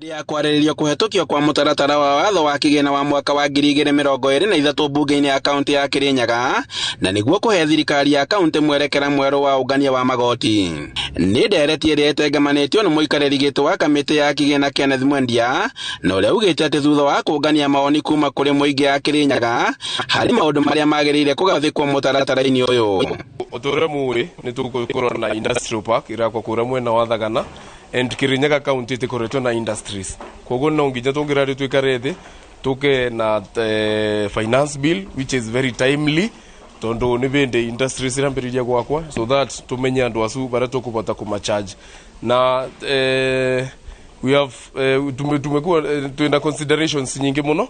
Hĩndĩ ya kwarĩrĩrio kũhetũkio kwa mũtaratara wa watho wa kĩgĩna wa mwaka wa 2023 mbunge-inĩ ya kaunti ya Kirinyaga, na nĩguo kũhe thirikari ya kaunti mwerekera mwerũ wa ũngania wa magoti. Nĩ ndereti ĩrĩa ĩtengemanĩtio nĩ mũikarĩri gĩtĩ wa kamĩtĩ ya kĩgĩna Kenneth Mwendia, na ũrĩa ugĩte atĩ thutha wa kũngania mawoni kuma kũrĩ mũingĩ ya Kirinyaga harĩ maũndũ marĩa magĩrĩire kũgathĩkwo mũtaratara-inĩ ũyũ. Ũtũũre mũĩ nĩ tũgũkorwo na industrial park irakwo kũrĩa mwena wa Thagana, and Kirinyaga county tikoretwo na industries. Koguo no nginya tũngĩrarĩ twĩkare thĩ tũke na finance bill which is very timely, tondu nĩ bĩndĩ industries irambĩrĩria gwakwa, so that tumenye andũ acu bara tũkũbota kũmacharge. Na we have tumekuwa twina considerations nyingi muno.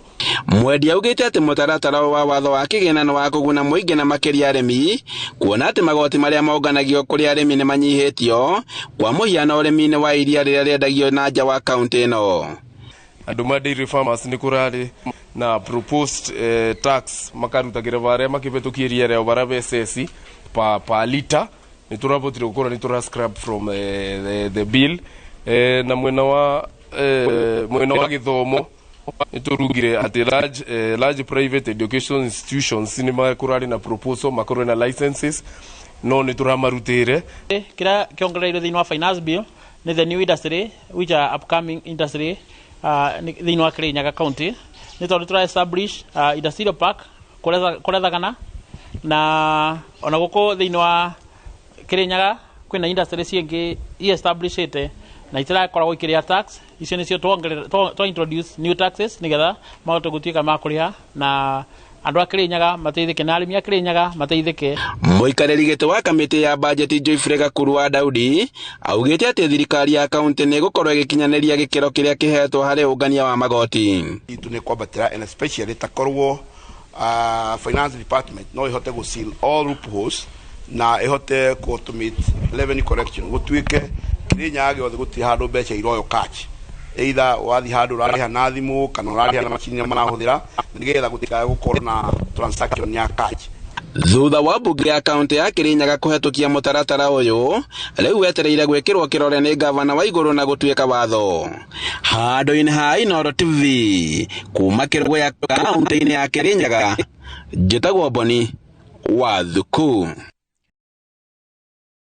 Mwendia ugĩte atĩ mũtaratara wa watho wa kĩgĩna nĩ wa kũguna mũingĩ na makĩria arĩmi, kuona atĩ magoti marĩa maũnganagio kũrĩ arĩmi nĩ manyihĩtio, kwa mũhiano ũrĩmi-inĩ wa iria rĩrĩa rĩendagio na nja wa kaunti ĩno. Andũ ma dairy farmers nĩ kũrarĩ na proposed tax makarutagĩra barĩa makĩhetũkia iria rĩao bara bececi pa liter. Nĩ tũrabotire gũkorwo nĩ tũrascrap from the bill. Na mwena wa gĩthomo nĩ tũrugire atĩ large private education institutions nĩ makũrarĩ na proposal makorwo na licenses, no nĩ tũramarutĩire. Kĩrĩa kĩongereirwo thĩinĩ wa finance bill nĩ the new industry which are upcoming industry thĩinĩ wa Kirinyaga county. Nĩ tondũ tũra establish industrial park kũrĩa Thagana, na ona gũkũ thĩinĩ wa Kirinyaga kwĩna industry ciĩngĩ i-establishĩte na itirakoragwo ikĩrĩha tax. Icio nĩcio twa introduce new taxes nĩgetha mahote gũtuĩka ma kũrĩha na andũ a Kirinyaga mateithĩke na arĩmi a Kirinyaga mateithĩke. Mũikarĩri gĩtĩ wa kamĩtĩ ya budget Joyfrey Gakuru wa Daudi augĩte atĩ thirikari ya kaunti nĩ gũkorwo ĩgĩkinyanĩria gĩkĩro kĩrĩa kĩhetwo harĩ ũngania wa magoti. Itu nĩ kwambatĩra, and especially takorwo finance department no ihote gũ seal all loopholes na ihote ku automate revenue collection, gũtuĩke Kirinyaga gĩothe gũtirĩ handũ mbeca iroyo catch, either wathi handũ ũrarĩha na thimũ kana ũrarĩha na macini marahũthĩra, nĩgetha gũtikae gũkorwo na transaction ya catch. Thutha wa mbunge ya kaunti ya Kirinyaga kũhetũkia mũtaratara ũyũ, rĩu wetereire gwĩkĩrwo kĩrore nĩ gavana wa igũrũ na gũtuĩka watho. Handũ-inĩ ha Inooro TV kuma Kĩrũgũ ya kaunti-inĩ ya Kirinyaga, njĩtagwo Boni wa Thuku.